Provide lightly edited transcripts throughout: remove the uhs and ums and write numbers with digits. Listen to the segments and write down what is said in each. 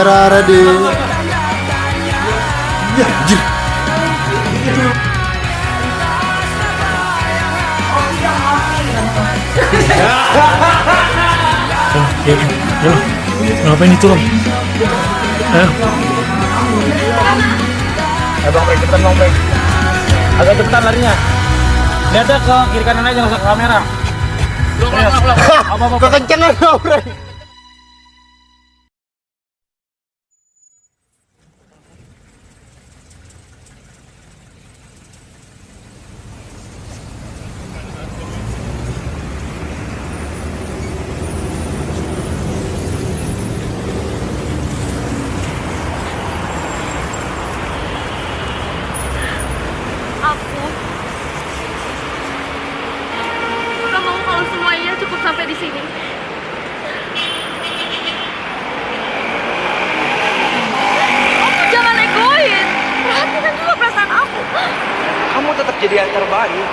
kamera ready. Ya, anjir. Ayo, ngapain itu, Rom? Ayo. Bang Bre, cepetan Bang Bre. Agak cepetan larinya. Lihatnya ke kiri kanan aja, nggak usah ke kamera. Belum. Kekencengan Bang Bre. Aku nggak mau kalau semuanya cukup sampai di sini. Aku jangan egois. Perhatikan juga perasaan aku. Kamu tetap jadi yang terbaik.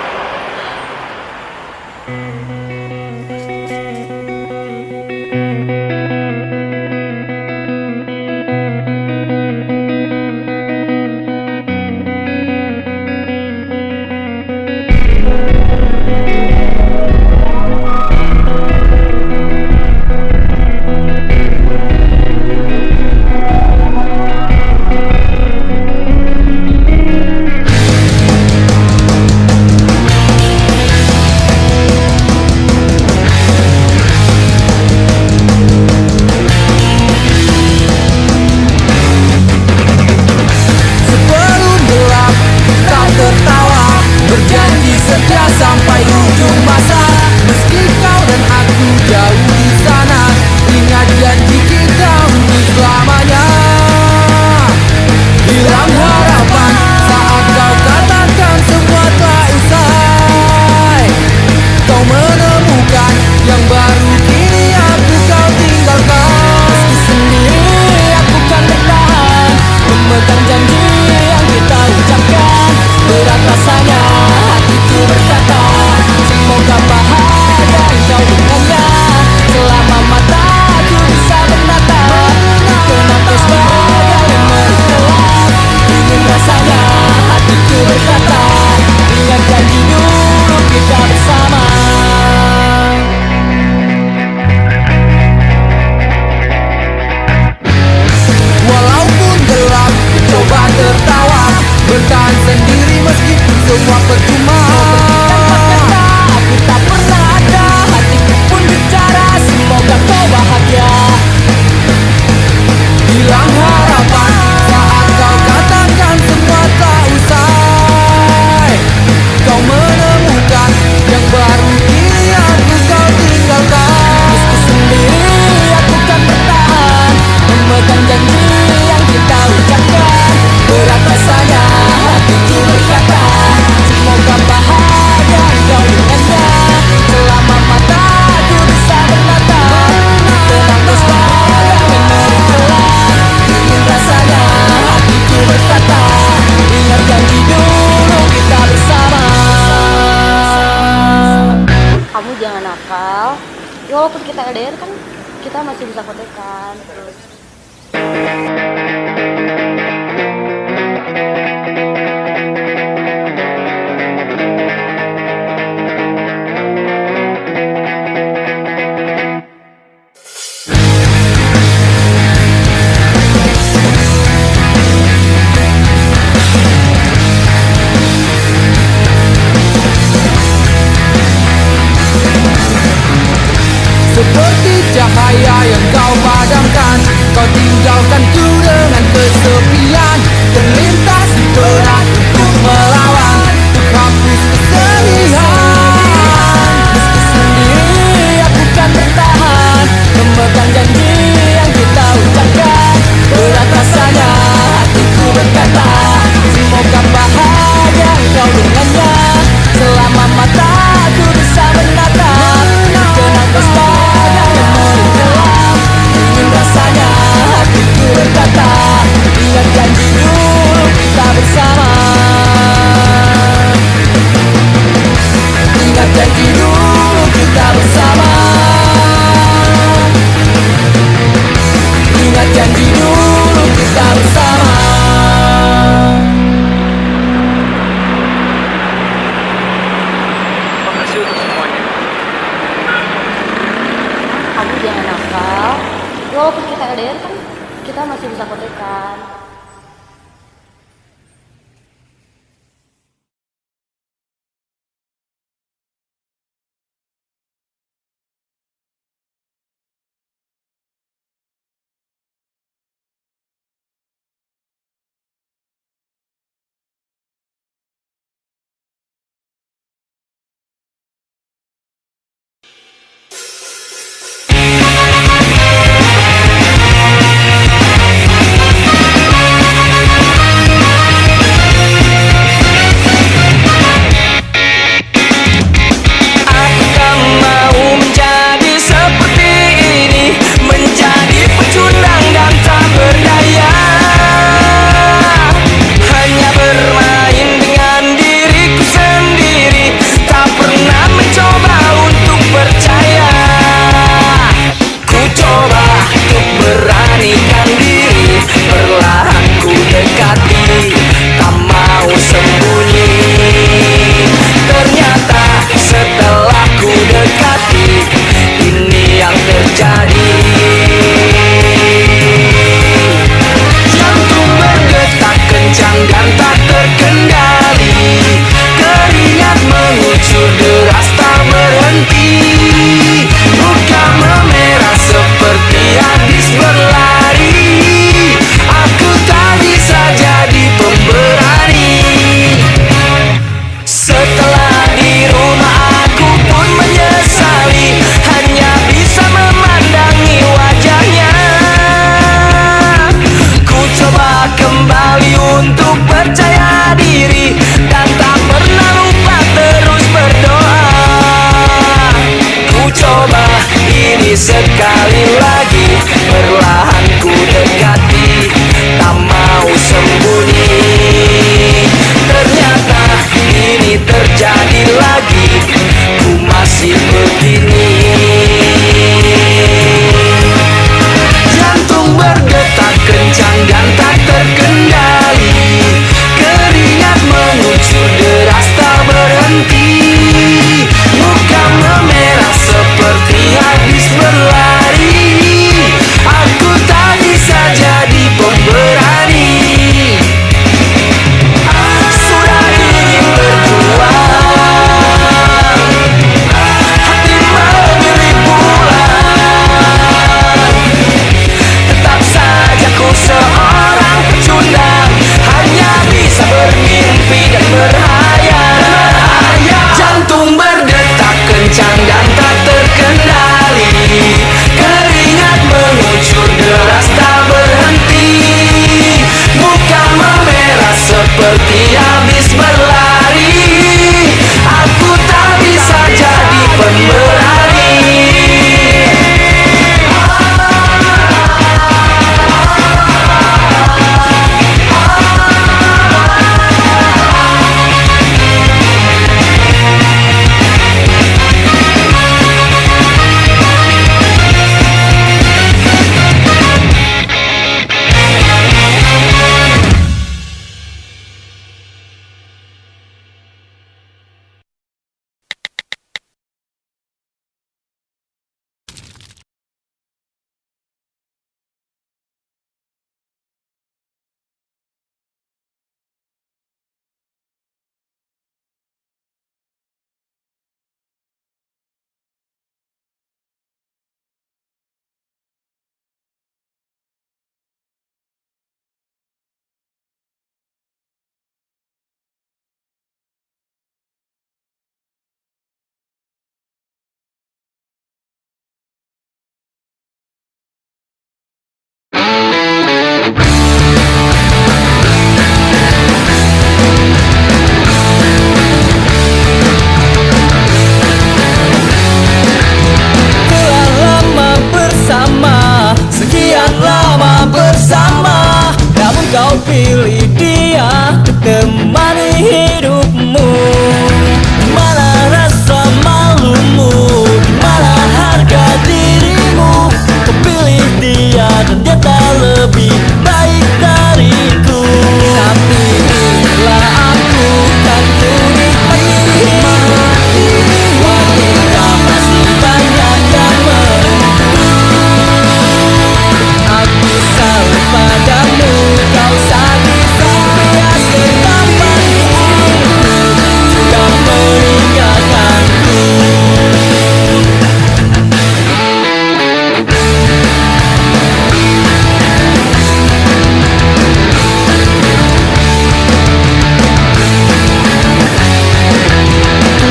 Berjanji setia sampai ujung masa. Meski kau dan aku jauh di sana, ingat janji kita untuk selamanya. Hilang harapan saat kau katakan semua telah usai. Kau menemukan yang baru, kini aku kau tinggalkan. Meski sendiri aku kan bertahan, memegang janji yang kita ucapkan. Berat rasanya hatiku berkata, semoga bahagia engkau dengannya. Selama mataku bisa menatap, kenapa sebagai memori gelap. Ingin rasanya hatiku berkata, ingat janji dulu kita bersama. Walaupun gelap, coba tertawa, bertahan sendiri meskipun semua percuma. Tanpa kata aku tak pernah ada, hatiku pun bicara, semoga kau bahagia. Hilang harapan saat kau katakan semua tak usai. Kau menemukan yang baru, kini aku kau tinggalkan. Meski sendiri aku kan bertahan, memegang janji yang kita ucapkan. Berat rasanya hatiku berkata, semoga bahagia engkau dengannya. Selama mataku bisa menatap, tenang sebagai memori gelap. Ingin rasanya hatiku berkata, ingat janji dulu kita bersama. Kamu jangan nakal. Ya, walaupun kita LDR kan kita masih bisa kontekan terus. Seperti cahaya yang kau padamkan, kau tinggalkan ku dengan kesepian. Terlintas di benak untuk melawan, untuk hapus kesedihan. Meski sendiri aku kan bertahan, memegang janji yang kita ucapkan. Berat rasanya hatiku berkata, semoga bahagia engkau dengannya. Selama mataku bisa menatap, kenang sebagai memori gelap. Ingin rasanya hatiku berkata, putih habis berlari. Aku tak bisa jadi pemberani. Kau pilih dia untuk temani hidupmu. Mana rasa malumu, mana harga dirimu. Kau pilih dia dan dia tak lebih baik dariku. Tapi bila aku kan ku nikmati wanita masih banyak yang menunggu. Aku salut padamu, kau sakit biasa tanpa dirimu, sudah meninggalkanku.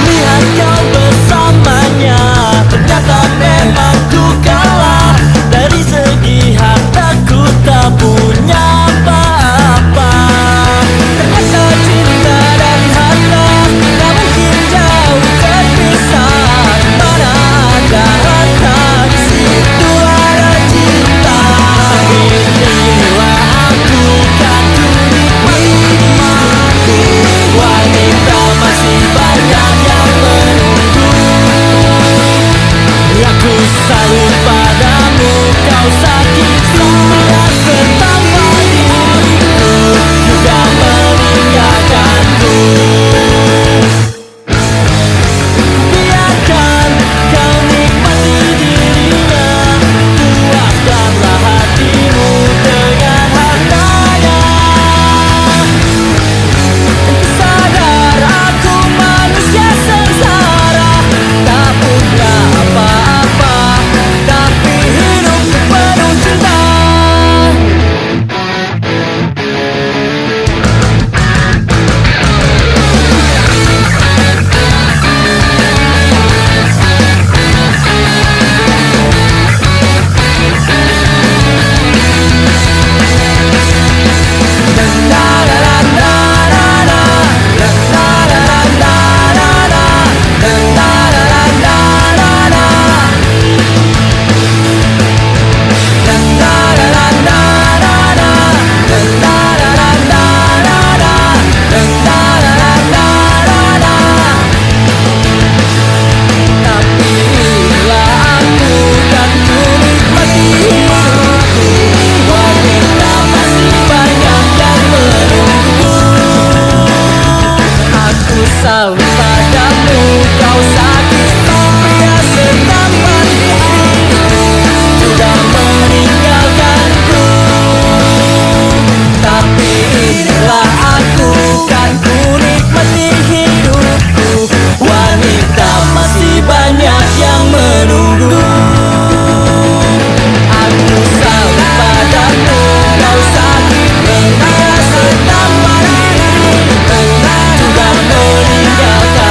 Lihat kau bersamanya, ternyata memang ku kalah. Dari segi hartaku tak punya apa-apa. Ternyata cinta dan harta tak mungkin jauh terpisah. Mana ada harta, di situ ada cinta. Inilah aku kan ku nikmati, wanita masih banyak yang menunggu. Aku salut padamu, kau sakit biasa tanpa diriku, juga meninggalkanku. Biarkan kau nikmati dirinya, puaskanlah hatimu dengan hartanya. Sadar aku manusia sengsara, tak punya apa-apa, tapi hidup penuh cinta. Tapi bila aku kan ku nikmati hidupku, wanita masih banyak yang menunggu. Aku salut padamu, kau sakit biasa tanpa dirimu, sudah meninggalkanku. Tapi inilah aku kan ku nikmati hidupku, wanita masih banyak yang menunggu. Aku salut padamu, kau sakit biasa tanpa dirimu, sudah meninggalkanku.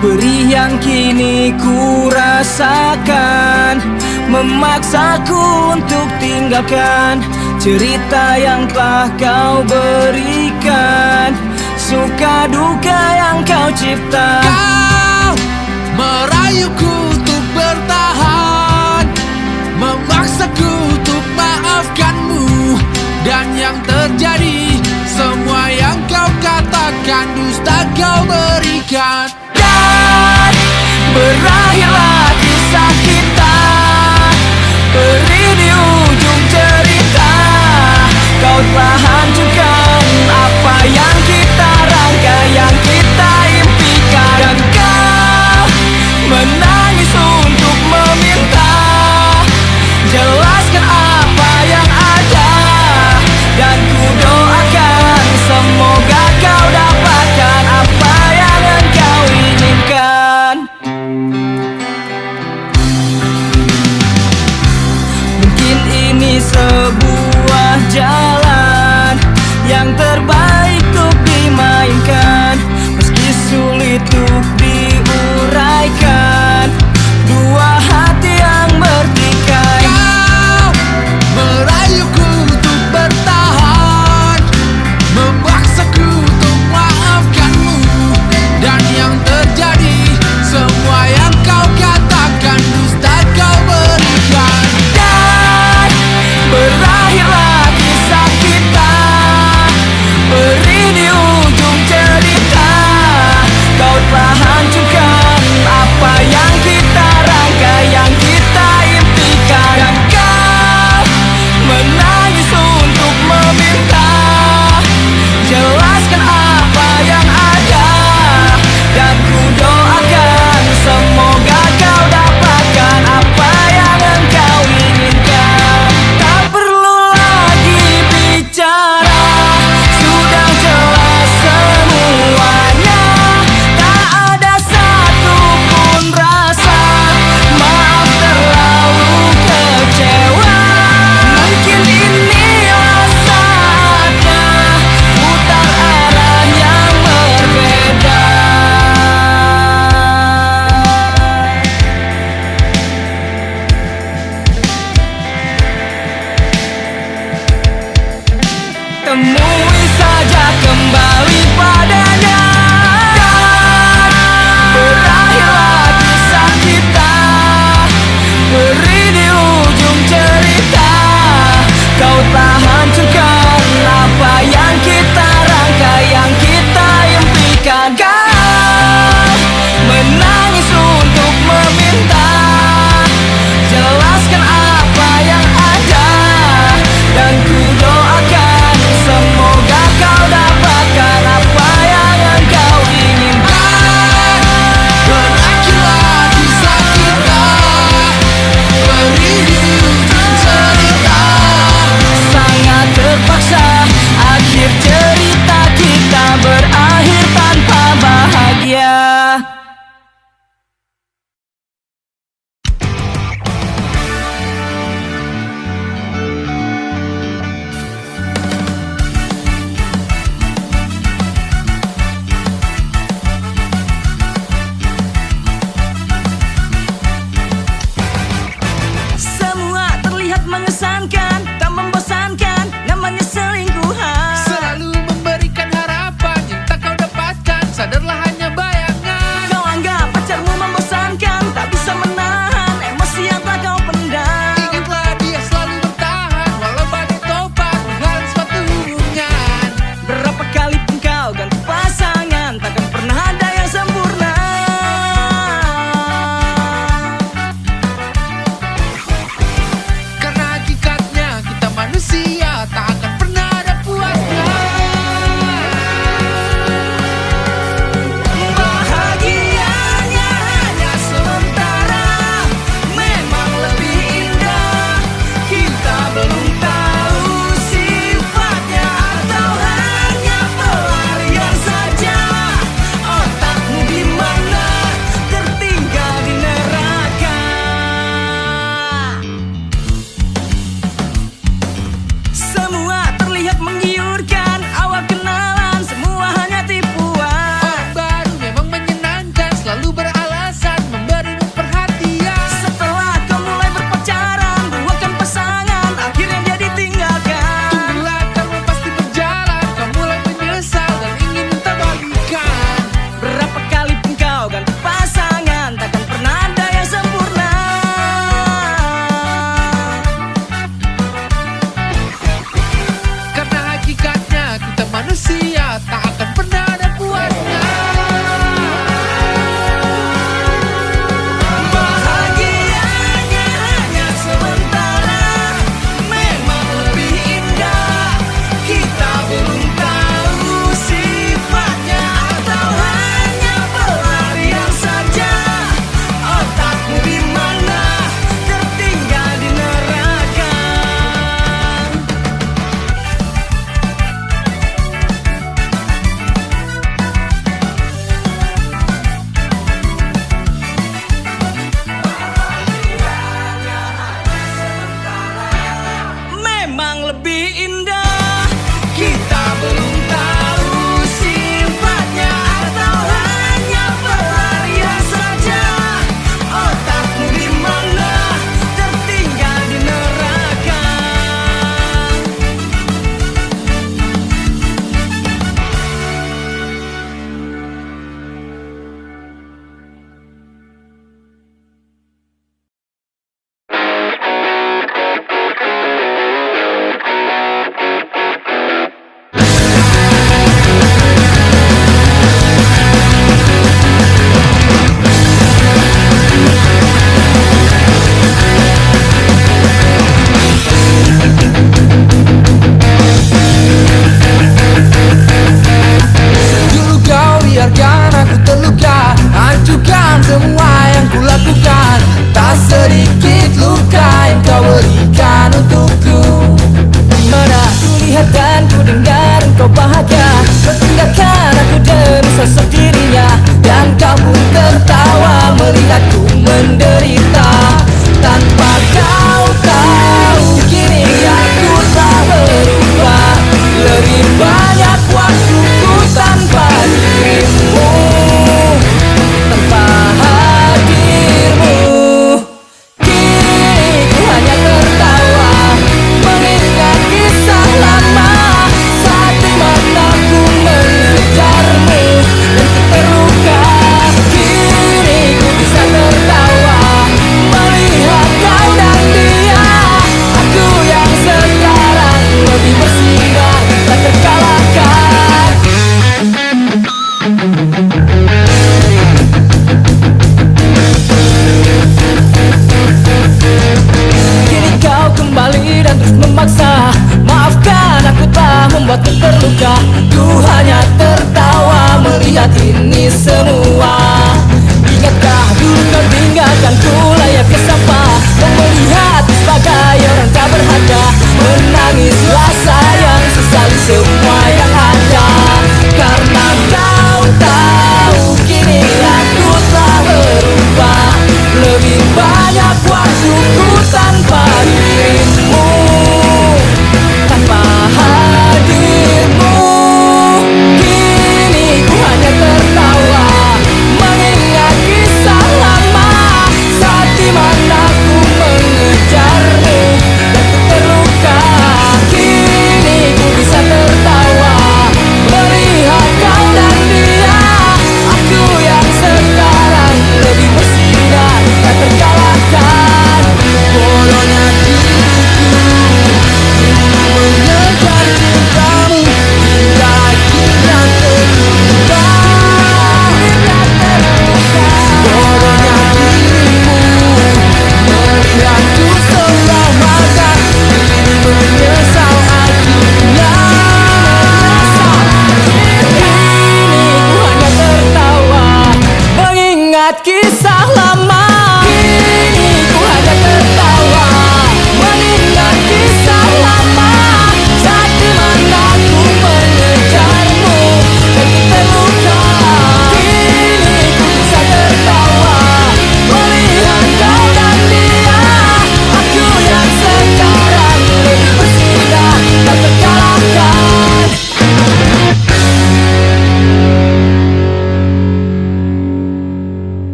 Perih yang kini ku rasakan memaksaku untuk tinggalkan cerita yang telah kau berikan, suka duka yang kau cipta. Kau merayuku untuk bertahan, memaksaku untuk maafkanmu. Dan yang terjadi, semua yang kau katakan dusta kau berikan. Dan berakhirlah kisah kita, perih di ujung cerita. Kau telah hancurkan apa yang kita rangka, yang kita impikan. Dan kau menangis untuk meminta, jelaskan apa yang ada. Dan ku doakan semoga kau dapatkan apa yang engkau inginkan. Mungkin ini sebuah jalan yang terbaik untuk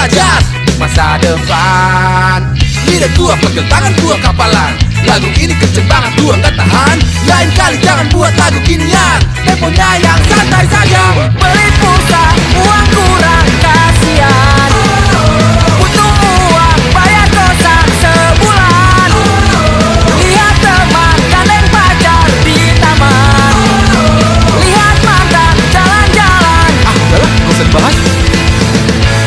belajar masa depan. Lidah tua pegel tangan gua kapalan. Lagu ini kenceng banget gua gak tahan. Lain kali jangan buat lagu ginian, temponya yang santai saja. Beli pulsa, uang kurang, kasihan. Butuh uang, bayar kosan sebulan. Lihat teman, gandeng pacar di taman. Lihat mantan, jalan-jalan. Ah udahlah, gak usah dibahas.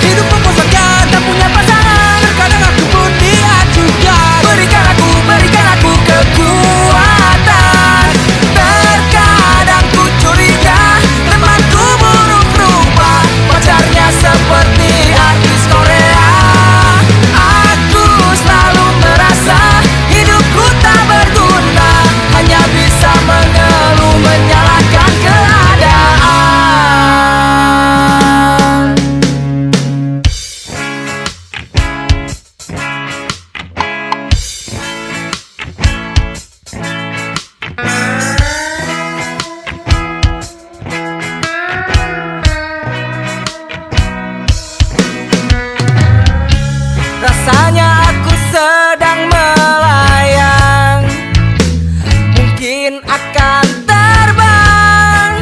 Hidup membosankan, tak punya pasangan. Terkadang aku pun diajukan. Berikan aku kekuatan. Terkadang ku curiga temanku buruk rupa, pacarnya seperti artis Korea. Aku selalu merasa hidupku tak berguna, hanya bisa mengeluh menyalahkan keadaan. Rasanya aku sedang melayang, mungkin akan terbang,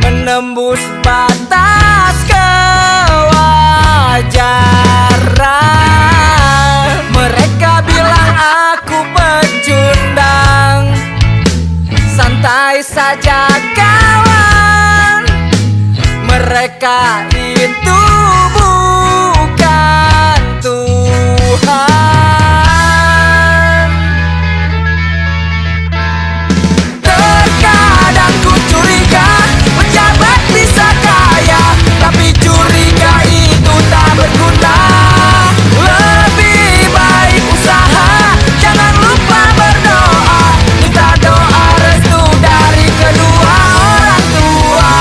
menembus batas kewajaran. Mereka bilang aku pecundang, santai saja kawan. Mereka itu bukan Tuhan. Terkadang ku curiga pejabat bisa kaya, tapi curiga itu tak berguna. Lebih baik usaha, jangan lupa berdoa. Minta doa restu dari kedua orang tua. Terkadang ku curiga pejabat bisa kaya, tapi curiga itu tak berguna. Lebih baik usaha, jangan lupa berdoa. Minta doa restu dari kedua orang tua. Terkadang ku curiga pejabat bisa kaya, tapi curiga itu tak berguna. Lebih baik usaha, jangan lupa berdoa. Minta doa restu dari kedua orang tua.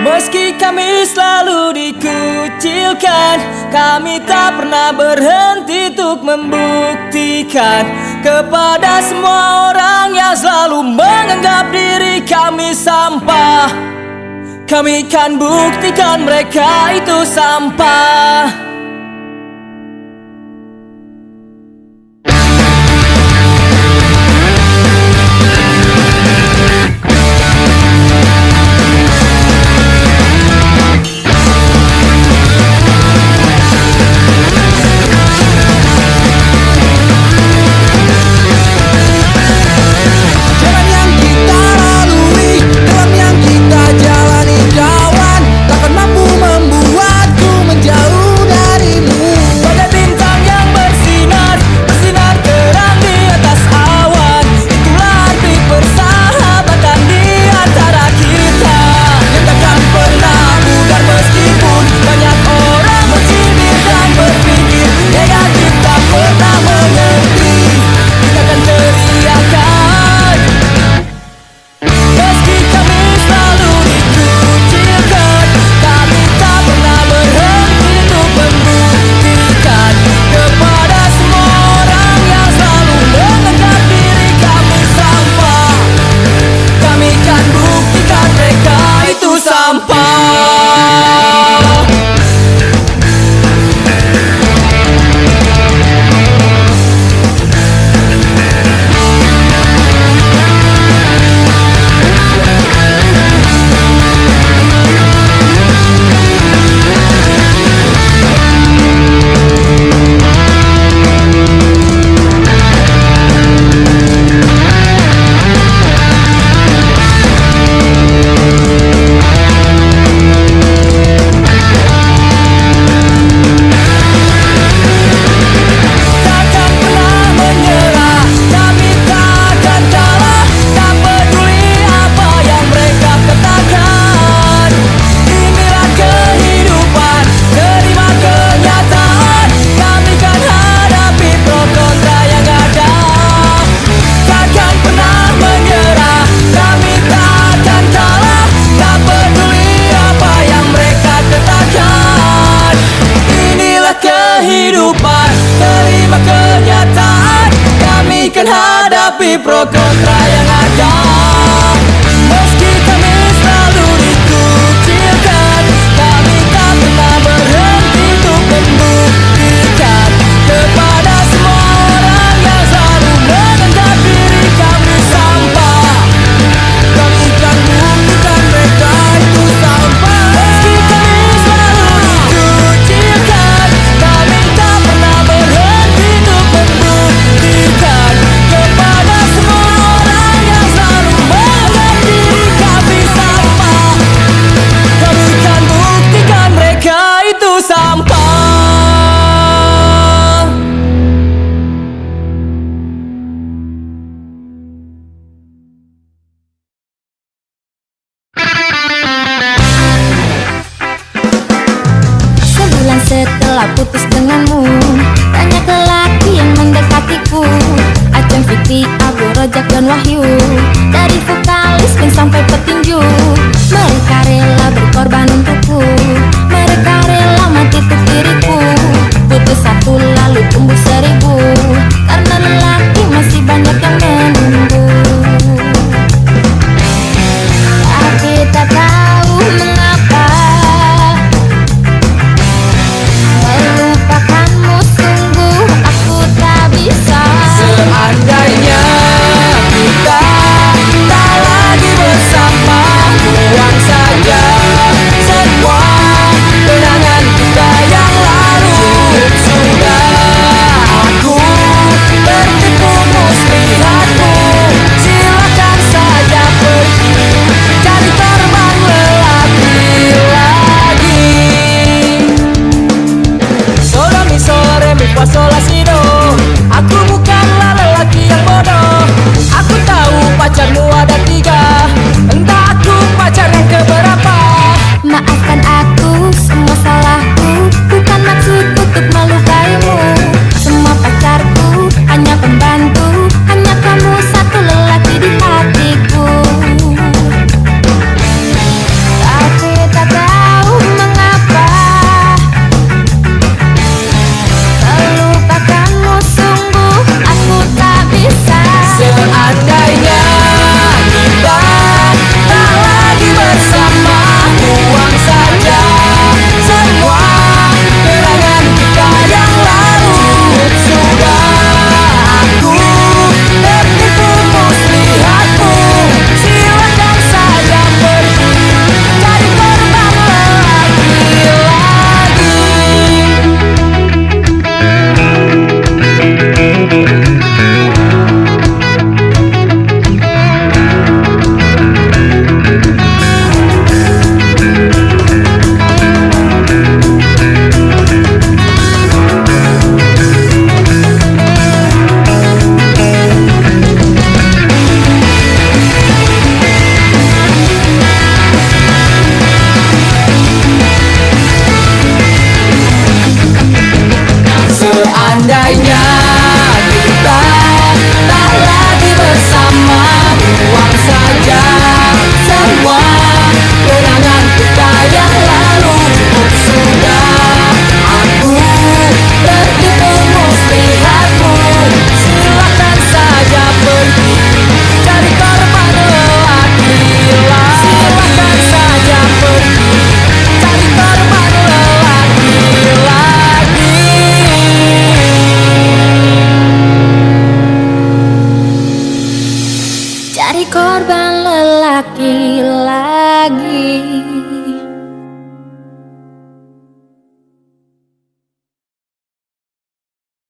Meski kami selalu dikucilkan, kami tak pernah berhenti untuk membuktikan kepada semua orang yang selalu menganggap diri kami sampah. Kami kan buktikan mereka itu sampah. Jalan yang kita lalui, dalam yang kita jalani kawan, takkan mampu membuatku menjauh darimu. Bagai bintang yang bersinar, bersinar terang di atas awan. Itulah arti persahabatan di antara kita. Yang takkan pernah pudar meskipun Banyak orang mencibir dan berpikir negatif, tak pernah mengerti. Kita akan teriakan meski kami selalu dikucilkan. Kami tak pernah berhenti untuk membuktikan kepada semua orang yang selalu menganggap diri kami sampah. Kami kan buktikan mereka itu sampah. Takkan pernah menyerah, kami takkan kalah. Tak peduli apa yang mereka katakan. Inilah kehidupan, terima kenyataan. Kami kan hadapi pro kontra yang ada. Takkan pernah menyerah, kami takkan kalah. Tak peduli apa yang mereka katakan. Inilah kehidupan, terima kenyataan. Kami kan hadapi pro kontra yang ada. Meski kami selalu dikucilkan, kami tak pernah berhenti untuk membuktikan kepada semua orang yang selalu menganggap diri kami sampah. kami kan buktikan mereka itu sampah. Meski kami selalu dikucilkan, kami tak pernah berhenti untuk membuktikan kepada semua orang yang selalu menganggap diri kami sampah. Kami kan buktikan mereka itu sampah. Sebulan setelah putus denganmu, banyak lelaki yang mendekatiku. Aceng, Fikri, Abu, Rojak, dan Wahyu. Dari vokalis band sampai petinju, mereka rela berkorban untukku. Mereka rela mati untuk diriku. Putus satu lalu tumbuh seribu, karena lelaki masih banyak yang menunggu. Tapi tak tahu mengapa melupakanmu sungguh aku tak bisa. Seandainya kita tak lagi bersama, buang saja laki lagi.